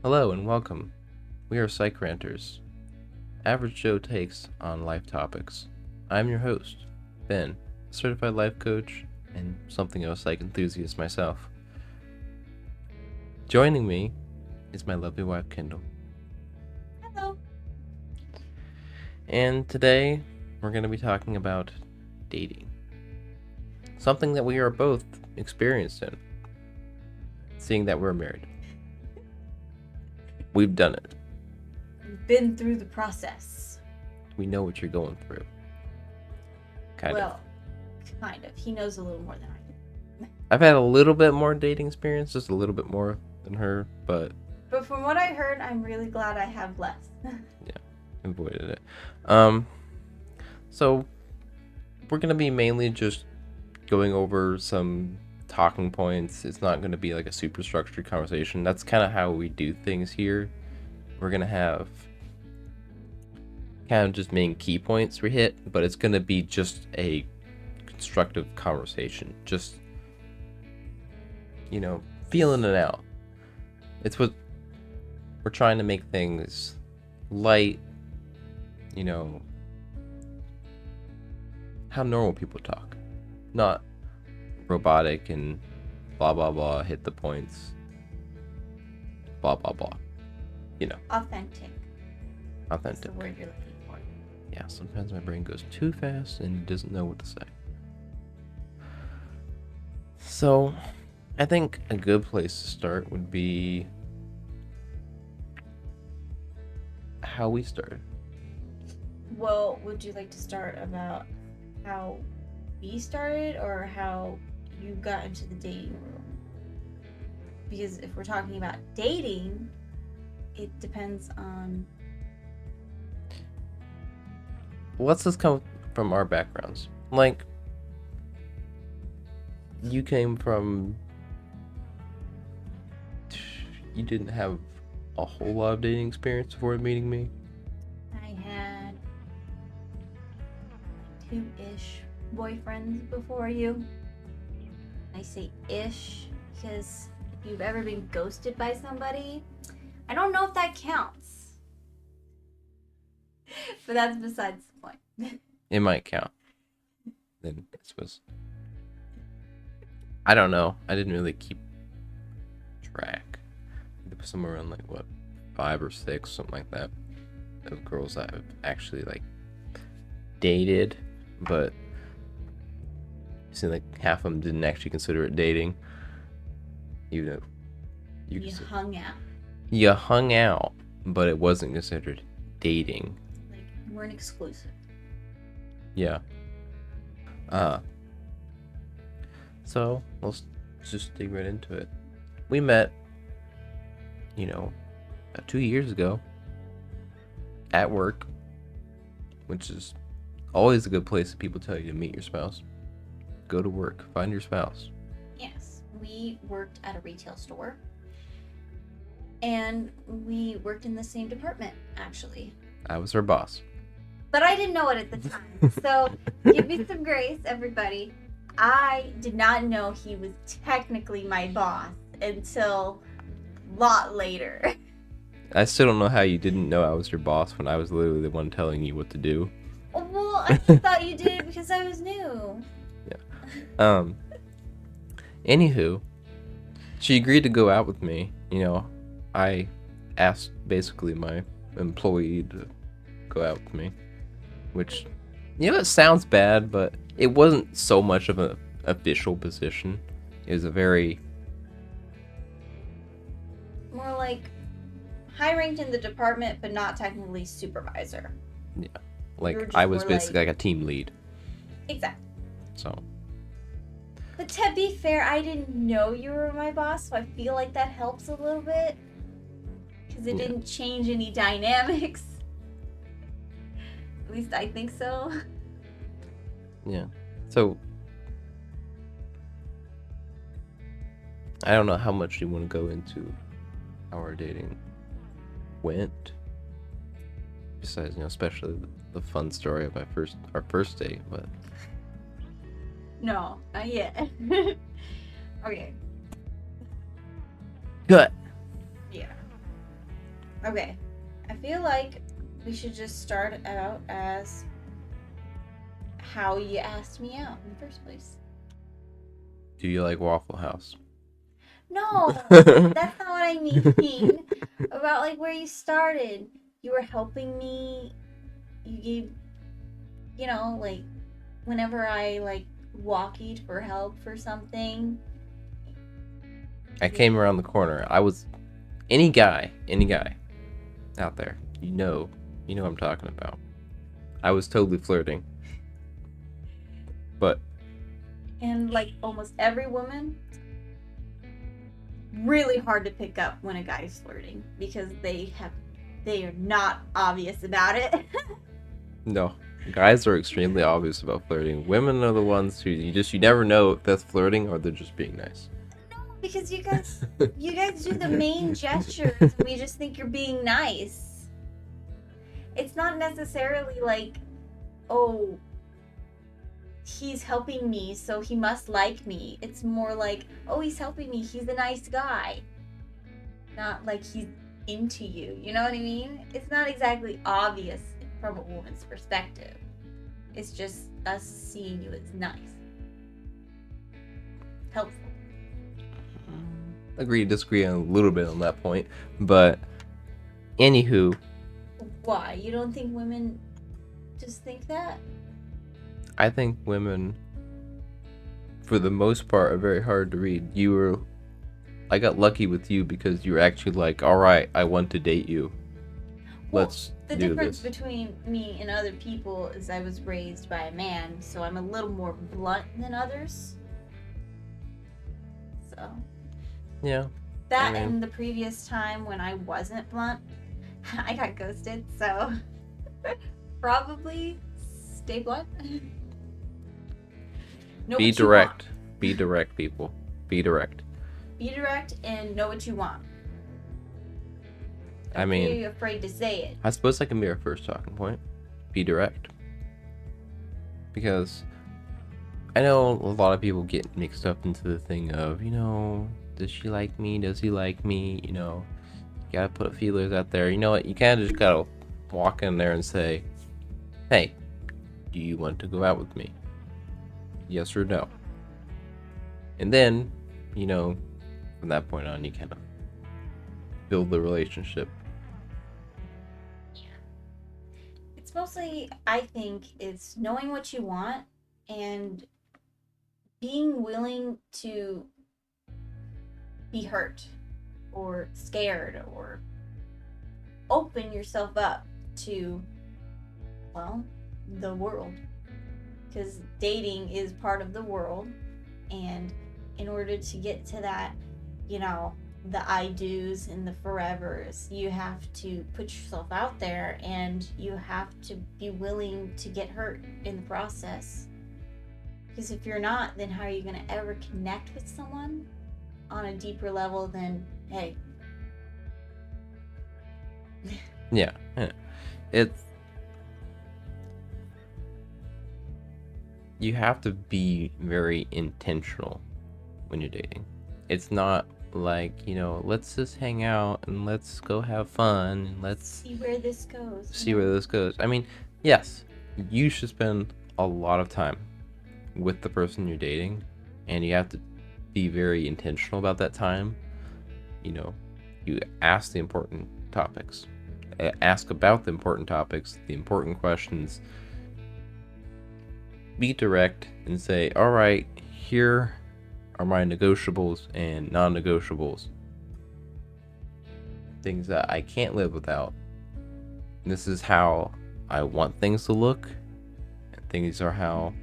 Hello and welcome. We are Psych Ranters, average Joe takes on life topics. I'm your host, Ben, a certified life coach and something of a psych enthusiast myself. Joining me is my lovely wife, Kendall. Hello. And today we're going to be talking about dating. Something that we are both experienced in, seeing that we're married. We've done it. We've been through the process. We know what you're going through. Kind of. He knows a little more than I do. I've had a little bit more dating experience, just a little bit more than her, but from what I heard, I'm really glad I have less. yeah, avoided it. So we're gonna be mainly just going over some talking points. It's not gonna be like a super structured conversation. That's kind of how we do things here. We're gonna have kind of just main key points we hit, but it's gonna be just a constructive conversation. Just, feeling it out. It's what we're trying to make things light, how normal people talk, not robotic and blah blah blah, hit the points, blah blah blah. Authentic. That's the Authentic. word you're looking for. Yeah, sometimes my brain goes too fast and doesn't know what to say. So, I think a good place to start would be how we started. Well, would you like to start about how we started or how you got into the dating room? Because if we're talking about dating, it depends on... Let's just come from our backgrounds. Like, you came from... You didn't have a whole lot of dating experience before meeting me. I had 2-ish boyfriends before you. I say ish because if you've ever been ghosted by somebody, I don't know if that counts. But that's besides the point. It might count. Then I suppose. I don't know. I didn't really keep track. It was somewhere around 5 or 6, something like that, of girls that I've actually dated, but see, half of them didn't actually consider it dating. Even though You hung out. you hung out, but it wasn't considered dating. Like, you weren't exclusive. Yeah. So let's just dig right into it. We met, about 2 years ago at work, which is always a good place that people tell you to meet your spouse. Go to work, find your spouse. Yes, we worked at a retail store. And we worked in the same department, actually. I was her boss. But I didn't know it at the time. So give me some grace, everybody. I did not know he was technically my boss until a lot later. I still don't know how you didn't know I was your boss when I was literally the one telling you what to do. Well, I just thought you did it because I was new. Anywho, she agreed to go out with me. I asked basically my employee to go out with me, which, it sounds bad, but it wasn't so much of an official position. It was a very... More like high ranked in the department, but not technically supervisor. Yeah, You're just I was more basically like a team lead. Exactly. So, But to be fair, I didn't know you were my boss, so I feel like that helps a little bit. Because it didn't change any dynamics. At least I think so. yeah. So, I don't know how much you want to go into how our dating went. Besides, especially the fun story of our first date, but No, not yet. Okay. Gut. Yeah. Okay. I feel like we should just start out as how you asked me out in the first place. Do you like Waffle House? No, that's not what I mean. About like where you started. You were helping me. You gave, like whenever I like walkied for help for something. I came around the corner. I was any guy out there. You know what I'm talking about. I was totally flirting. But And like almost every woman, really hard to pick up when a guy's flirting because they are not obvious about it. no, guys are extremely obvious about flirting. Women are the ones who you never know if that's flirting or they're just being nice. No, because you guys do the main gestures and we just think you're being nice. It's not necessarily like, oh, he's helping me, so he must like me. It's more like, oh, he's helping me, he's a nice guy. Not like he's into you. You know what I mean? It's not exactly obvious from a woman's perspective. It's just us seeing you as nice. Helpful. Agree, disagree on a little bit on that point, but anywho. Why? You don't think women just think that? I think women, for the most part, are very hard to read. I got lucky with you because you were actually like, all right, I want to date you. Let's the do difference this. between me and other people is I was raised by a man, so I'm a little more blunt than others. So. Yeah. That and the previous time when I wasn't blunt, I got ghosted, so probably stay blunt. Be direct. Be direct, people. Be direct. Be direct and know what you want. I mean, be afraid to say it. I suppose that can be our first talking point. Be direct. Because I know a lot of people get mixed up into the thing of, does she like me? Does he like me? You gotta put feelers out there. You know what? You kind of just gotta walk in there and say, hey, do you want to go out with me? Yes or no? And then, from that point on, you kind of build the relationship. Yeah. It's mostly, I think, it's knowing what you want and being willing to be hurt or scared or open yourself up to, well, the world. Because dating is part of the world, and in order to get to that, the I do's and the forevers, you have to put yourself out there and you have to be willing to get hurt in the process. Because if you're not, then how are you going to ever connect with someone on a deeper level than, hey? Yeah. You have to be very intentional when you're dating. It's not like, let's just hang out and let's go have fun and let's see where this goes. I mean, yes, you should spend a lot of time with the person you're dating, and you have to be very intentional about that time. You ask the important topics. Ask about the important topics, the important questions. Be direct and say, all right, here are my negotiables and non-negotiables. Things that I can't live without. This is how I want things to look. And things are how,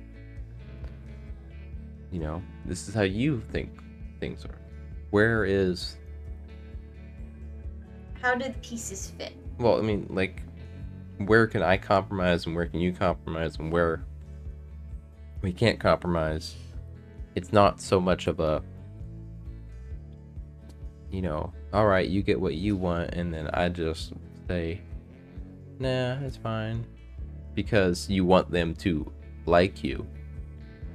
this is how you think things are. How do the pieces fit? Well, I mean, like, where can I compromise and where can you compromise and where we can't compromise? It's not so much of a, all right, you get what you want, and then I just say, nah, it's fine, because you want them to like you.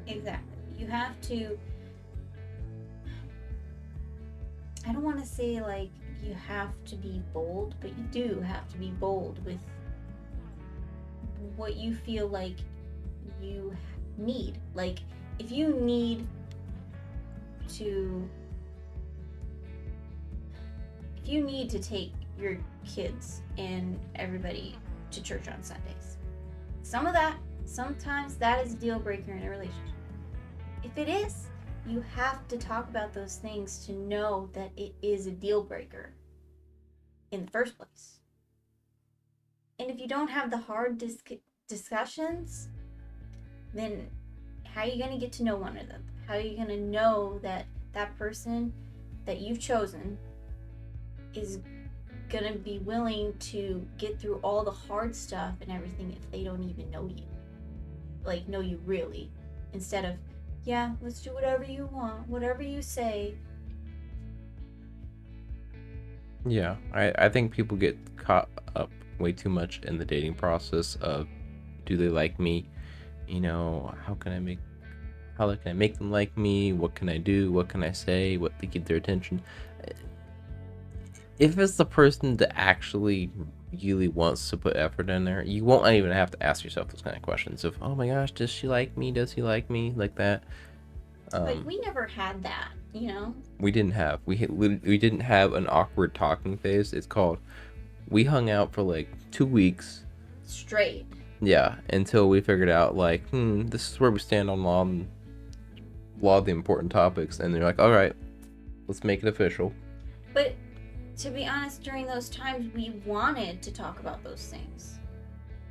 Exactly. You have to, I don't want to say like you have to be bold, but you do have to be bold with what you feel like you need. Like, if you need to take your kids and everybody to church on Sundays, sometimes that is a deal breaker in a relationship. If it is, you have to talk about those things to know that it is a deal breaker in the first place. And if you don't have the hard discussions, then how are you going to get to know one another? How are you going to know that that person that you've chosen is going to be willing to get through all the hard stuff and everything if they don't even know you? Like, know you really. Instead of, yeah, let's do whatever you want, whatever you say. Yeah, I think people get caught up way too much in the dating process of, do they like me? You know, how can I make them like me? What can I do? What can I say? What to get their attention? If it's the person that actually really wants to put effort in there, you won't even have to ask yourself those kind of questions of, oh my gosh, does she like me? Does he like me? Like that. But we never had that, you know? We didn't have an awkward talking phase. It's called, we hung out for like 2 weeks Straight. Yeah, until we figured out like, this is where we stand on law of the important topics, and they're like, all right, let's make it official. But to be honest, during those times, we wanted to talk about those things.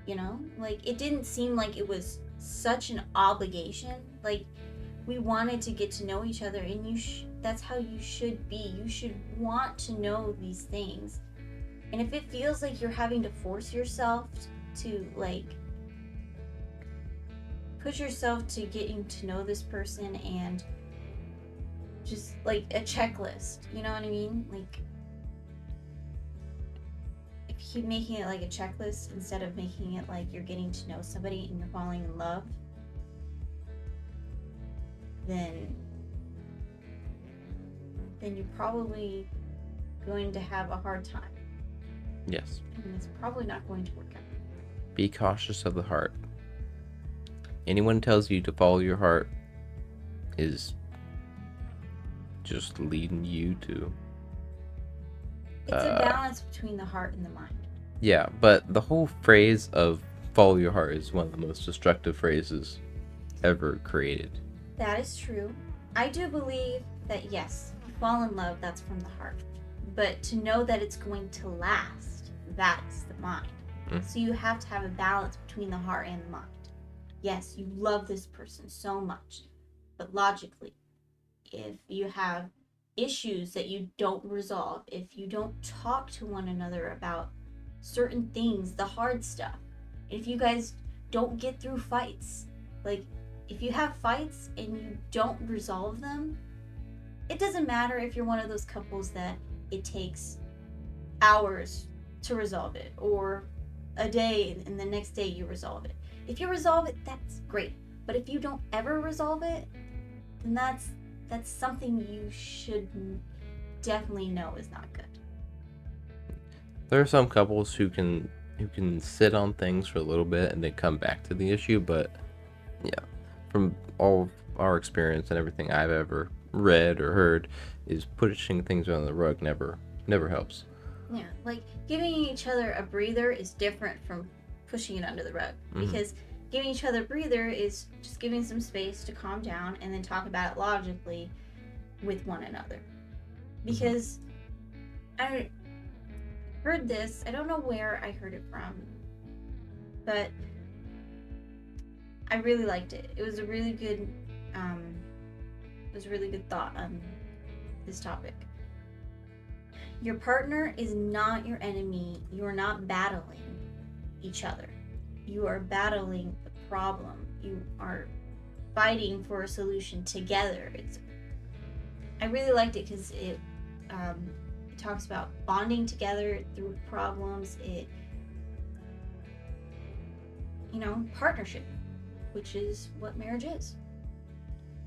You know, like, it didn't seem like it was such an obligation. Like, we wanted to get to know each other, and that's how you should be. You should want to know these things. And if it feels like you're having to force yourself to, like, push yourself to getting to know this person and just like a checklist, you know what I mean? Like, if you keep making it like a checklist instead of making it like you're getting to know somebody and you're falling in love, then you're probably going to have a hard time. Yes. And it's probably not going to work out. Be cautious of the heart. Anyone tells you to follow your heart is just leading you to... It's a balance between the heart and the mind. Yeah, but the whole phrase of follow your heart is one of the most destructive phrases ever created. That is true. I do believe that, yes, you fall in love, that's from the heart. But to know that it's going to last, that's the mind. So you have to have a balance between the heart and the mind. Yes, you love this person so much, but logically, if you have issues that you don't resolve, if you don't talk to one another about certain things, the hard stuff, if you guys don't get through fights, like, if you have fights and you don't resolve them, it doesn't matter if you're one of those couples that it takes hours to resolve it, or a day and the next day you resolve it. If you resolve it, that's great. But if you don't ever resolve it, then that's something you should definitely know is not good. There are some couples who can sit on things for a little bit and then come back to the issue, but yeah, from all of our experience and everything I've ever read or heard, is pushing things under the rug never helps. Yeah, like, giving each other a breather is different from pushing it under the rug, because giving each other a breather is just giving some space to calm down and then talk about it logically with one another. Because I heard this, I don't know where I heard it from, but I really liked it. It was a really good thought on this topic. Your partner is not your enemy. You are not battling each other. You are battling the problem. You are fighting for a solution together. I really liked it because it talks about bonding together through problems. Partnership, which is what marriage is.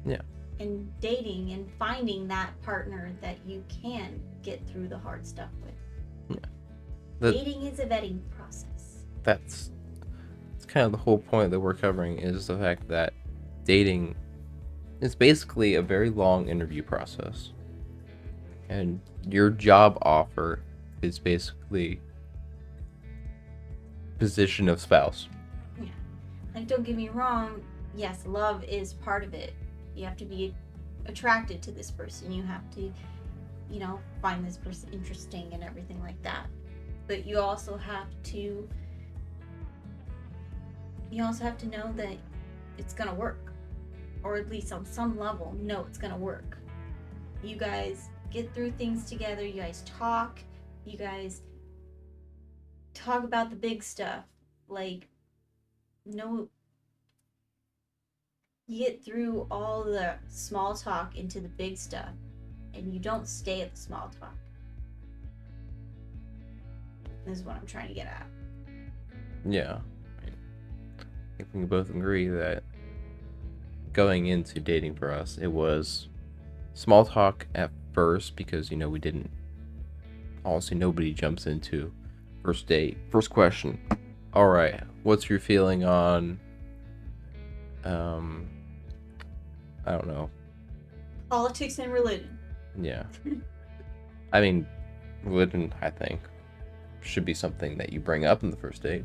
Yeah. And dating and finding that partner that you can get through the hard stuff with. Yeah. Dating is a vetting process. That's kind of the whole point that we're covering, is the fact that dating is basically a very long interview process. And your job offer is basically position of spouse. Yeah. Like, don't get me wrong, yes, love is part of it. You have to be attracted to this person. You have to, find this person interesting and everything like that. But you also have to know that it's gonna work. Or at least on some level, know it's gonna work. You guys get through things together, you guys talk about the big stuff. Like, you get through all the small talk into the big stuff, and you don't stay at the small talk. This is what I'm trying to get at. Yeah. I think we can both agree that going into dating for us, it was small talk at first, because we didn't, honestly, nobody jumps into first date, first question, all right, what's your feeling on I don't know, politics and religion. Yeah. I mean, religion, I think, should be something that you bring up in the first date.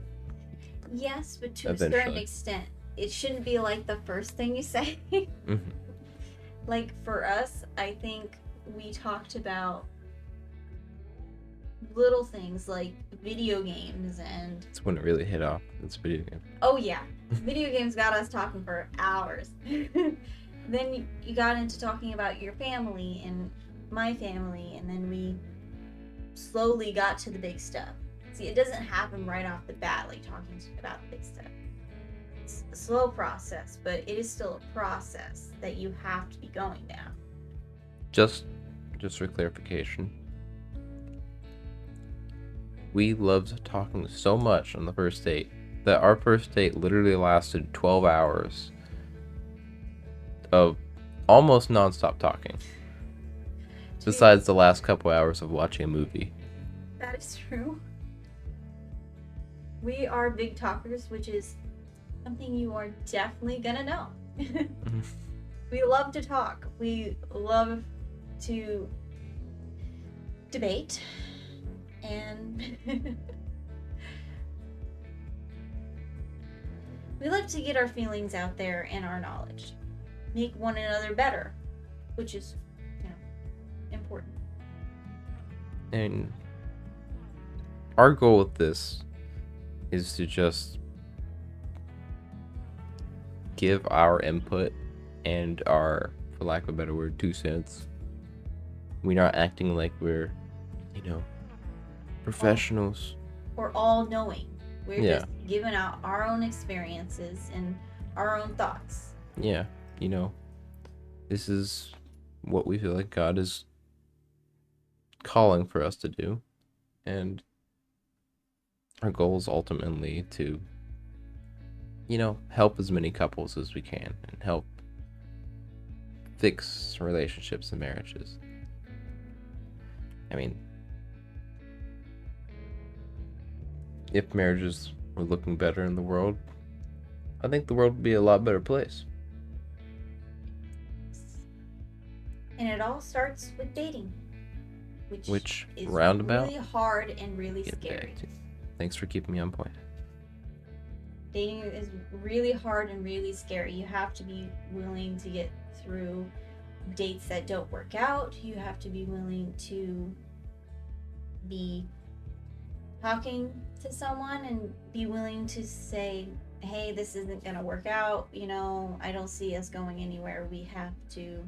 Yes, but to a certain extent. It shouldn't be like the first thing you say. Mm-hmm. Like, for us, I think we talked about little things like video games, and it's when it really hit off. It's video game. Oh yeah, video games got us talking for hours. Then you got into talking about your family and my family, and then we slowly got to the big stuff. See, it doesn't happen right off the bat, like talking about the big stuff. It's a slow process, but it is still a process that you have to be going down. Just for clarification, we loved talking so much on the first date that our first date literally lasted 12 hours of almost nonstop talking. Besides the last couple hours of watching a movie. That is true. We are big talkers, which is something you are definitely gonna know. We love to talk. We love to debate. And we love to get our feelings out there and our knowledge. Make one another better, which is, important. And our goal with this is to just give our input and our, for lack of a better word, 2 cents. We're not acting like we're, professionals. Or all knowing. We're just giving out our own experiences and our own thoughts. Yeah, this is what we feel like God is calling for us to do. And our goal is ultimately to, help as many couples as we can and help fix relationships and marriages. I mean, if marriages were looking better in the world, I think the world would be a lot better place. And it all starts with dating, which is roundabout really hard and really scary. Thanks for keeping me on point. Dating is really hard and really scary. You have to be willing to get through dates that don't work out. You have to be willing to be talking to someone and be willing to say, hey, this isn't gonna work out, I don't see us going anywhere. We have to.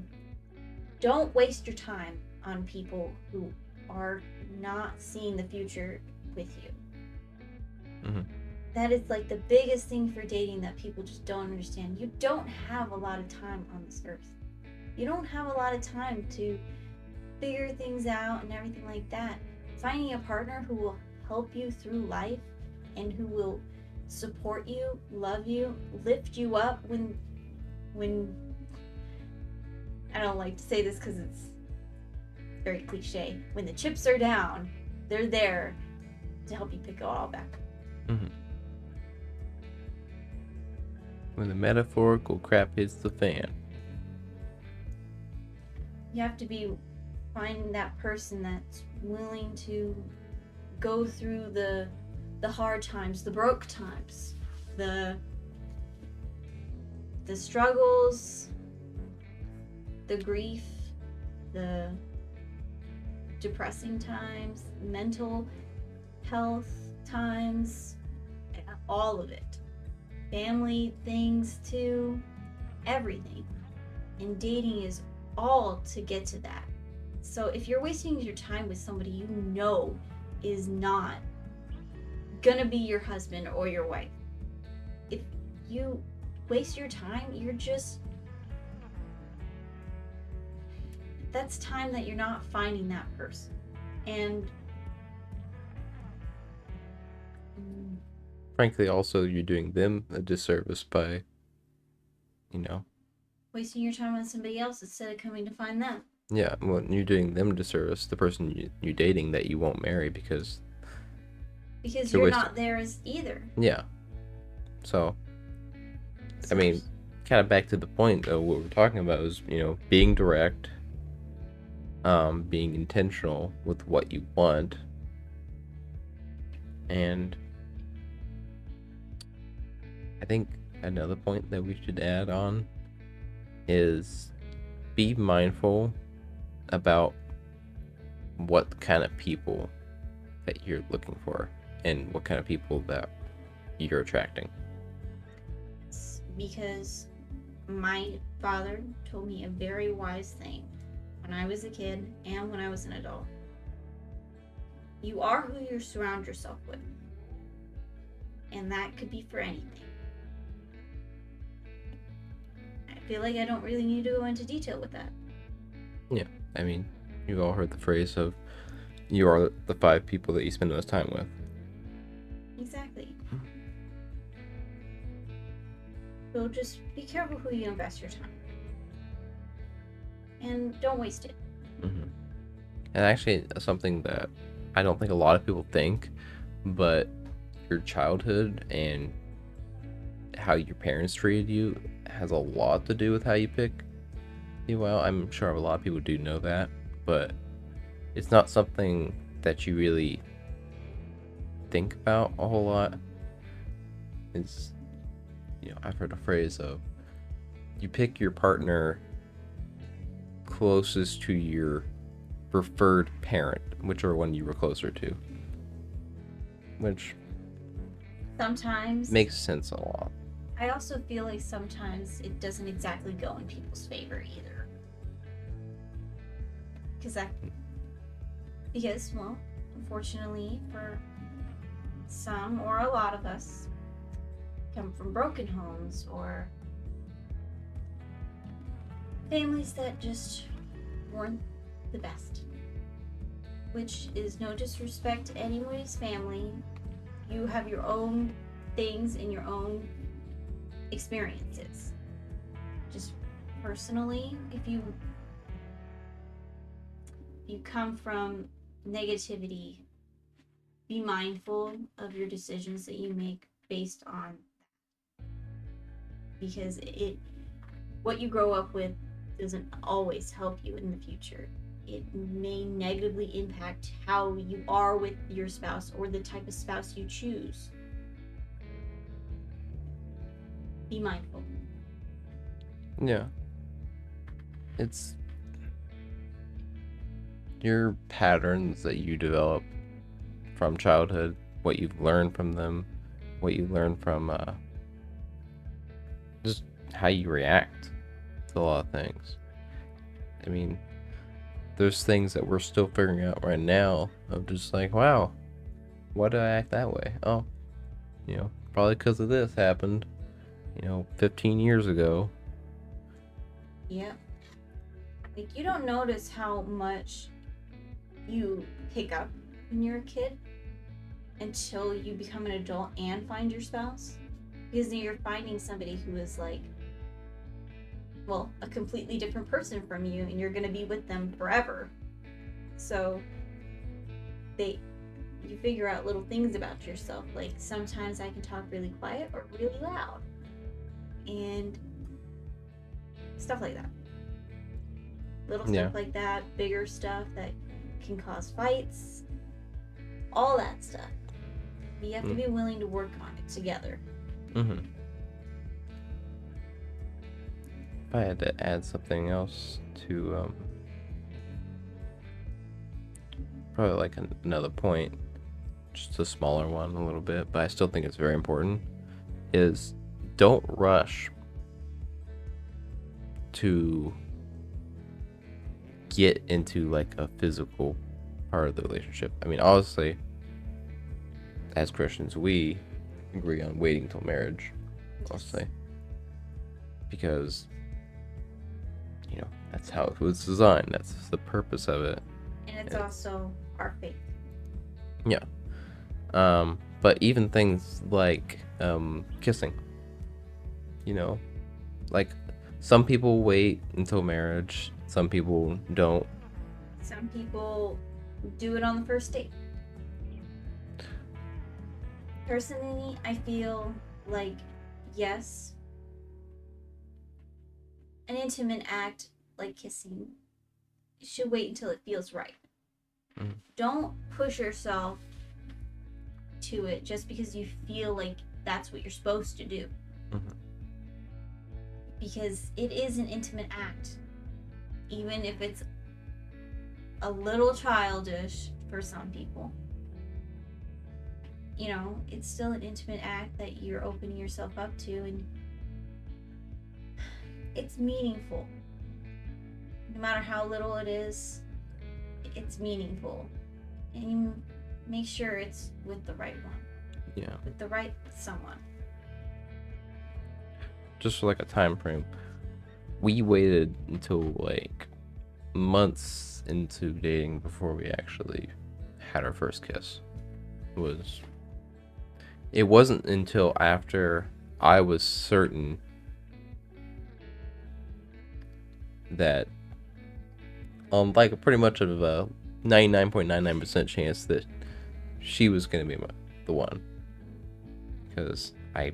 Don't waste your time on people who are not seeing the future with you. Mm-hmm. That is like the biggest thing for dating that people just don't understand. You don't have a lot of time on this earth. You don't have a lot of time to figure things out and everything like that. Finding a partner who will help you through life and who will support you, love you, lift you up when I don't like to say this because very cliche, when the chips are down, they're there to help you pick it all back up. Mm-hmm. When the metaphorical crap hits the fan. You have to be finding that person that's willing to go through the hard times, the broke times, the struggles, the grief, the depressing times, mental health times, all of it. Family things too, everything. And dating is all to get to that. So if you're wasting your time with somebody you know is not gonna be your husband or your wife, if you waste your time, that's time that you're not finding that person. And frankly, also, you're doing them a disservice by, wasting your time on somebody else instead of coming to find them. Yeah, well, you're doing them a disservice, the person you're dating that you won't marry because you're not there as either. Yeah. So, I mean, kind of back to the point of what we're talking about is, being direct, being intentional with what you want, and I think another point that we should add on is be mindful about what kind of people that you're looking for and what kind of people that you're attracting. Because my father told me a very wise thing when I was a kid and when I was an adult. You are who you surround yourself with. And that could be for anything. I feel like I don't really need to go into detail with that. Yeah, I mean, you've all heard the phrase of you are the 5 people that you spend the most time with. Exactly. So just be careful who you invest your time. And don't waste it. Mm-hmm. And actually, something that I don't think a lot of people think, but your childhood and how your parents treated you has a lot to do with how you pick you out. I'm sure a lot of people do know that, but it's not something that you really think about a whole lot. It's, I've heard a phrase of you pick your partner closest to your preferred parent, whichever one you were closer to, which sometimes makes sense a lot. I also feel like sometimes it doesn't exactly go in people's favor either. Because, well, unfortunately for some or a lot of us, come from broken homes or families that just weren't the best. Which is no disrespect to anybody's family. You have your own things and your own experiences. Just personally, if you come from negativity, be mindful of your decisions that you make based on that. Because what you grow up with doesn't always help you in the future. It may negatively impact how you are with your spouse or the type of spouse you choose. Be mindful. Yeah. It's your patterns that you develop from childhood, what you've learned from them, what you learn from just how you react to a lot of things. I mean, there's things that we're still figuring out right now of just like, wow, why did I act that way? Oh, probably because of this happened, 15 years ago. Yeah. Like, you don't notice how much you pick up when you're a kid until you become an adult and find your spouse. Because then you're finding somebody who is like, well, a completely different person from you, and you're going to be with them forever. So they you figure out little things about yourself. Like sometimes I can talk really quiet or really loud. And stuff like that. Little Yeah. stuff like that, bigger stuff that can cause fights. All that stuff. You have to be willing to work on it together. Mm-hmm. If I had to add something else to probably like another point, just a smaller one a little bit, but I still think it's very important, is don't rush to get into like a physical part of the relationship. I mean, obviously, as Christians, we agree on waiting till marriage, I'll say, because that's how it was designed. That's the purpose of it. And it's also our faith. Yeah. But even things like kissing, like some people wait until marriage, some people don't. Some people do it on the first date. Personally, I feel like, yes, an intimate act like kissing should wait until it feels right. Mm. Don't push yourself to it just because you feel like that's what you're supposed to do. Mm-hmm. Because it is an intimate act. Even if it's a little childish for some people. It's still an intimate act that you're opening yourself up to, and it's meaningful. No matter how little it is, it's meaningful. And you make sure it's with the right one. Yeah. With the right someone. Just for like a time frame, we waited until like months into dating before we actually had our first kiss. It wasn't until after I was certain that like pretty much of a 99.99% chance that she was gonna be the one, because I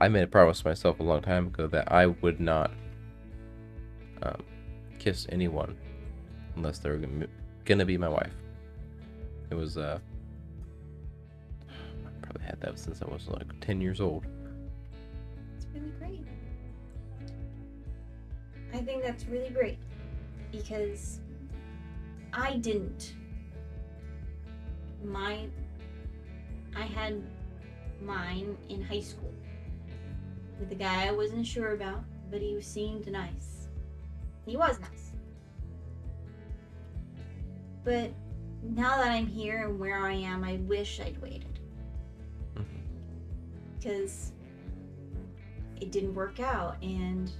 made a promise to myself a long time ago that I would not kiss anyone unless they were gonna be my wife. It was I probably had that since I was like 10 years old. It's really great. I think that's really great because I didn't. I had mine in high school with a guy I wasn't sure about, but he seemed nice. He was nice. But now that I'm here and where I am, I wish I'd waited. Because it didn't work out, and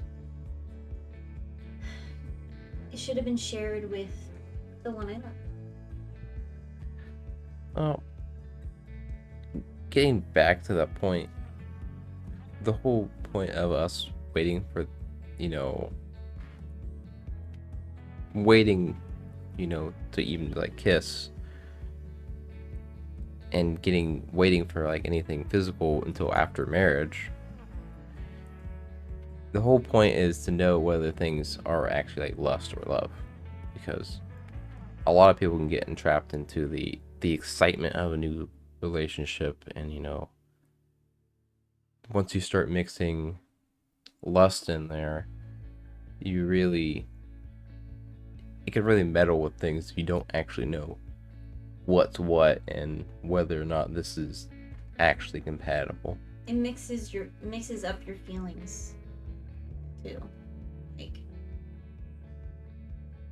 it should have been shared with the one I love. Oh, getting back to that point, the whole point of us waiting for, to even like kiss and waiting for like anything physical until after marriage. The whole point is to know whether things are actually like lust or love, because a lot of people can get entrapped into the excitement of a new relationship, and once you start mixing lust in there, it can really meddle with things if you don't actually know what's what and whether or not this is actually compatible. It mixes up your feelings too. Like,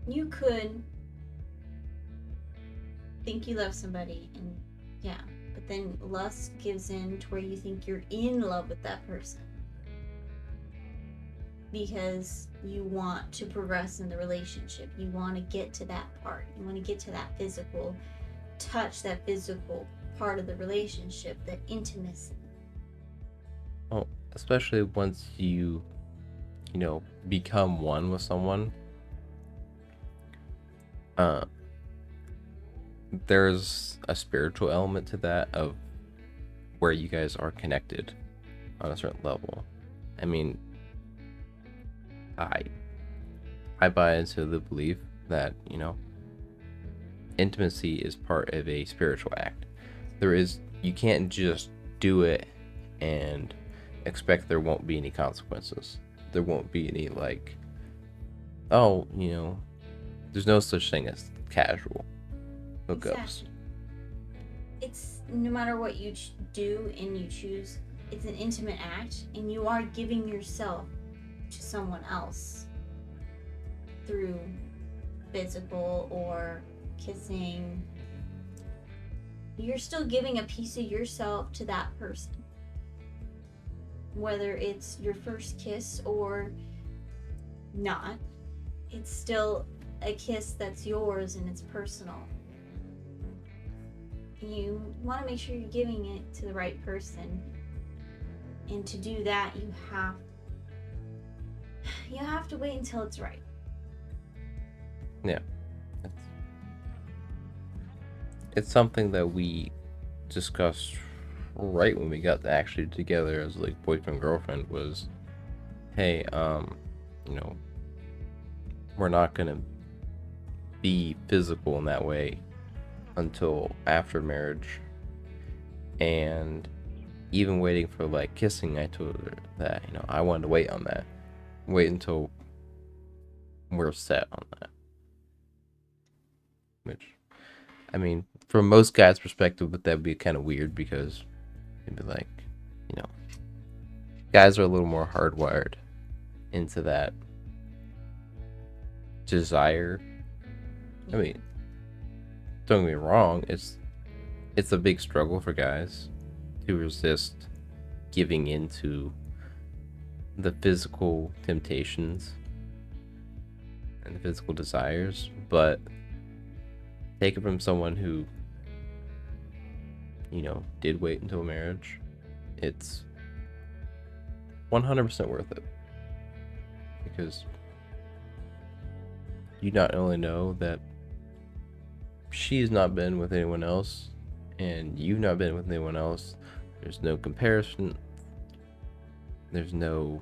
you could think you love somebody, and yeah, but then lust gives in to where you think you're in love with that person because you want to progress in the relationship. You want to get to that part. You want to get to that physical touch, that physical part of the relationship, that intimacy. Oh, especially once you become one with someone. there's a spiritual element to that of where you guys are connected on a certain level. I mean, I I buy into the belief that, intimacy is part of a spiritual act. You can't just do it and expect there won't be any consequences. There won't be any, like, oh, there's no such thing as casual hookups. Exactly. It's no matter what you do and you choose, it's an intimate act, and you are giving yourself to someone else through physical or kissing. You're still giving a piece of yourself to that person. Whether it's your first kiss or not, it's still a kiss that's yours and it's personal. You want to make sure you're giving it to the right person. And to do that, you have to wait until it's right. Yeah. It's something that we discussed right when we got actually together as like boyfriend girlfriend was, hey, we're not gonna be physical in that way until after marriage. And even waiting for like kissing, I told her that, I wanted to wait on that. Wait until we're set on that. Which, I mean, from most guys' perspective, but that'd be kind of weird because it'd be like, guys are a little more hardwired into that desire. I mean, don't get me wrong, it's a big struggle for guys to resist giving into the physical temptations and the physical desires, but take it from someone who did wait until marriage, it's 100% worth it, because you not only know that she's not been with anyone else and you've not been with anyone else, there's no comparison, there's no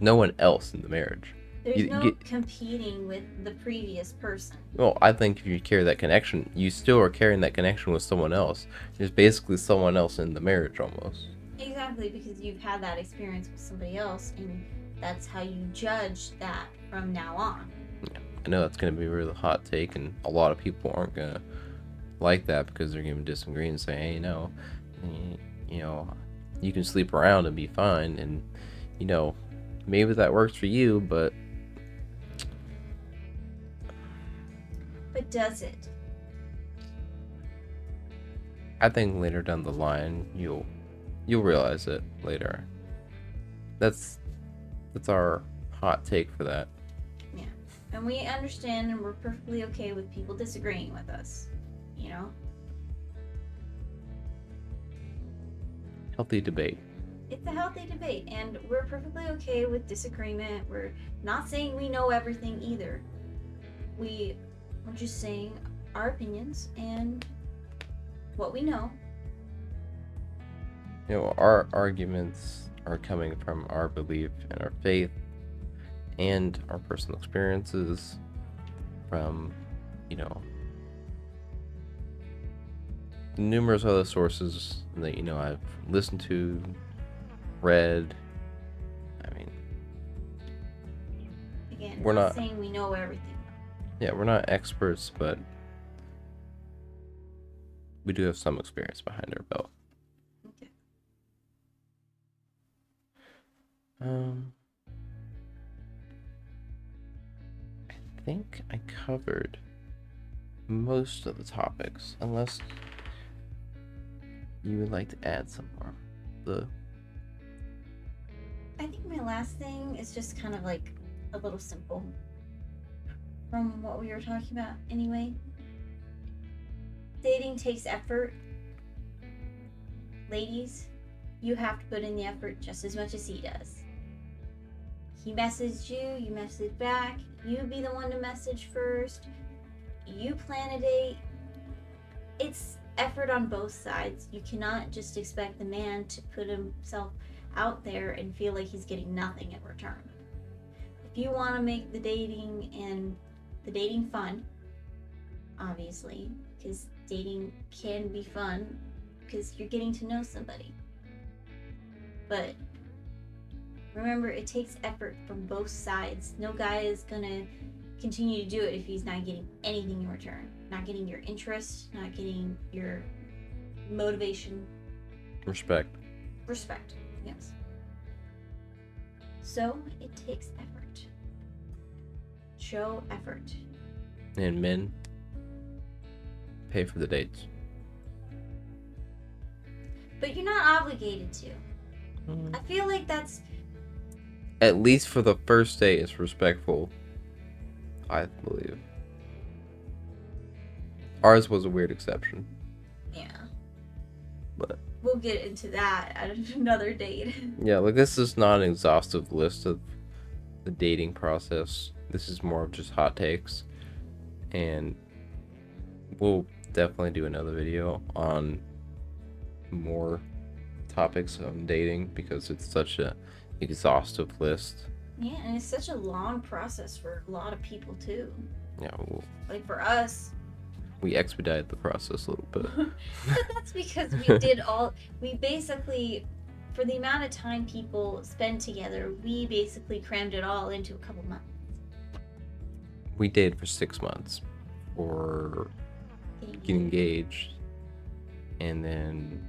one else in the marriage. There's no competing with the previous person. Well, I think if you carry that connection, you still are carrying that connection with someone else. There's basically someone else in the marriage almost. Exactly, because you've had that experience with somebody else, and that's how you judge that from now on. Yeah, I know that's going to be a really hot take, and a lot of people aren't going to like that because they're going to disagree and say, hey, no, you can sleep around and be fine, and, maybe that works for you, but does it? I think later down the line you'll realize it later. That's our hot take for that. Yeah. And we understand, and we're perfectly okay with people disagreeing with us, Healthy debate. It's a healthy debate, and we're perfectly okay with disagreement. We're not saying we know everything either. We're just saying our opinions and what we know. Our arguments are coming from our belief and our faith and our personal experiences from, numerous other sources that, I've listened to, read. I mean, again, we're not saying we know everything. Yeah, we're not experts, but we do have some experience behind our belt. Okay. I think I covered most of the topics, unless you would like to add some more. I think my last thing is just kind of like a little simple from what we were talking about anyway. Dating takes effort. Ladies, you have to put in the effort just as much as he does. He messaged you, you message back, you be the one to message first, you plan a date. It's effort on both sides. You cannot just expect the man to put himself out there and feel like he's getting nothing in return. If you want to make the dating fun, obviously, because dating can be fun because you're getting to know somebody. But remember, it takes effort from both sides. No guy is gonna continue to do it if he's not getting anything in return. Not getting your interest, not getting your motivation. Respect. Respect, yes. So it takes effort. Show effort. And men pay for the dates. But you're not obligated to. I feel like that's... At least for the first date, it's respectful, I believe. Ours was a weird exception. Yeah. But we'll get into that at another date. Yeah, like this is not an exhaustive list of the dating process. This is more of just hot takes. And we'll definitely do another video on more topics on dating because it's such a exhaustive list. Yeah, and it's such a long process for a lot of people too. Yeah, like for us, we expedited the process a little bit. But that's because we basically, for the amount of time people spend together, we basically crammed it all into a couple months. We dated for 6 months for getting engaged, and then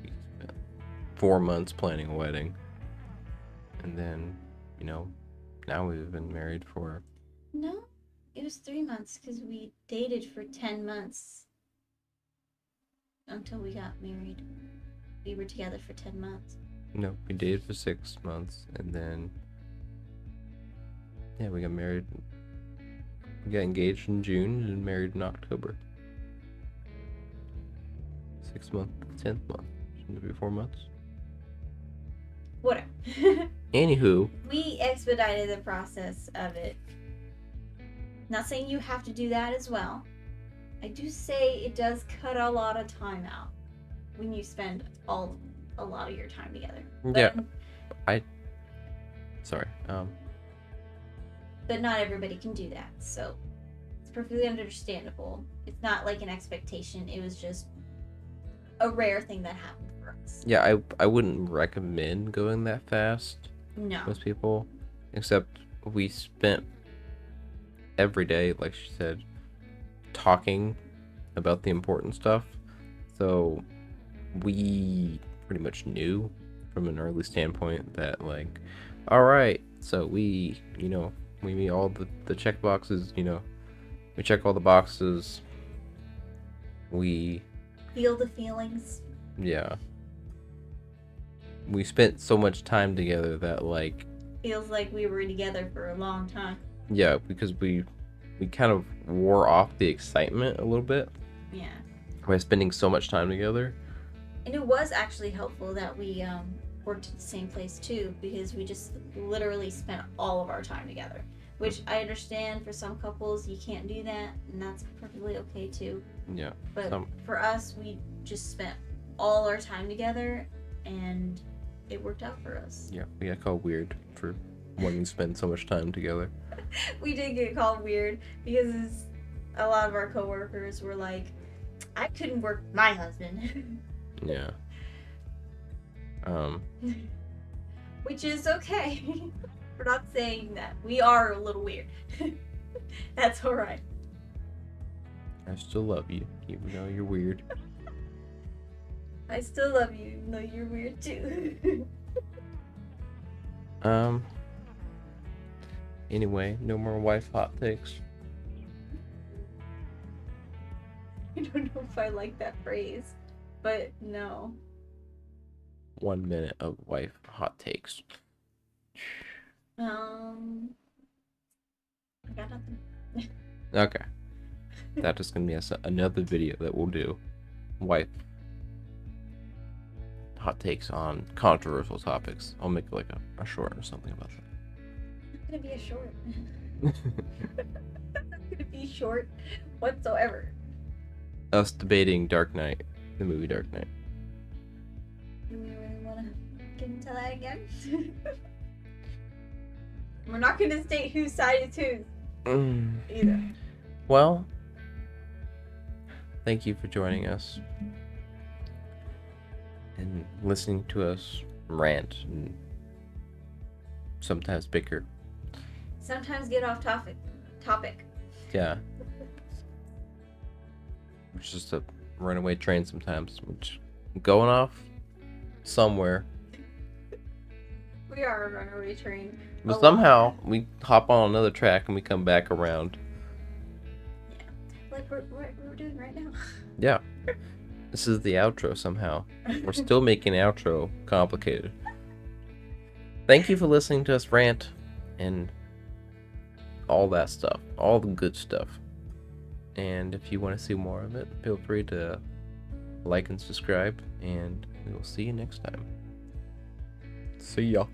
we spent 4 months planning a wedding, and then, now we've been married for... No, it was 3 months because we dated for 10 months until we got married. We were together for 10 months. No, we dated for 6 months, and then we got married. We got engaged in June and married in October. 6th month, 10th month. Shouldn't it be 4 months? Whatever. Anywho. We expedited the process of it. Not saying you have to do that as well. I do say it does cut a lot of time out when you spend a lot of your time together. But, Sorry. But not everybody can do that, so it's perfectly understandable. It's not like an expectation. It was just a rare thing that happened for us. Yeah, I wouldn't recommend going that fast. No. Most people, except we spent every day, like she said, talking about the important stuff. So we pretty much knew from an early standpoint that, like, all right, so we meet all the check boxes, we check all the boxes. We feel the feelings. Yeah. We spent so much time together that, like, feels like we were together for a long time. Yeah, because we kind of wore off the excitement a little bit. Yeah. By spending so much time together. And it was actually helpful that we worked at the same place too, because we just literally spent all of our time together. Which I understand for some couples you can't do that, and that's perfectly okay too. Yeah. But for us, we just spent all our time together, and it worked out for us. Yeah, we got called weird for wanting to spend so much time together. We did get called weird because a lot of our coworkers were like, I couldn't work with my husband. Yeah. Which is okay. We're not saying that. We are a little weird. That's alright. I still love you, even though you're weird. I still love you, even though you're weird too. Anyway, no more wife hot takes. I don't know if I like that phrase, but no. 1 minute of wife hot takes. I got nothing. Okay. That is going to be another video that we'll do. Wife hot takes on controversial topics. I'll make like a short or something about that. gonna be a short. It's not gonna be short whatsoever. Us debating Dark Knight, the movie Dark Knight. Do we really want to get into that again? We're not gonna state whose side is whose either. Well, thank you for joining us and listening to us rant and sometimes bicker. Sometimes get off topic. Yeah. It's just a runaway train sometimes, which going off somewhere. We are a runaway train. But somehow we hop on another track and we come back around. Yeah. Like we're doing right now. Yeah. This is the outro somehow. We're still making the outro complicated. Thank you for listening to us rant and all that stuff. All the good stuff. And if you want to see more of it, feel free to like and subscribe. And we will see you next time. See ya.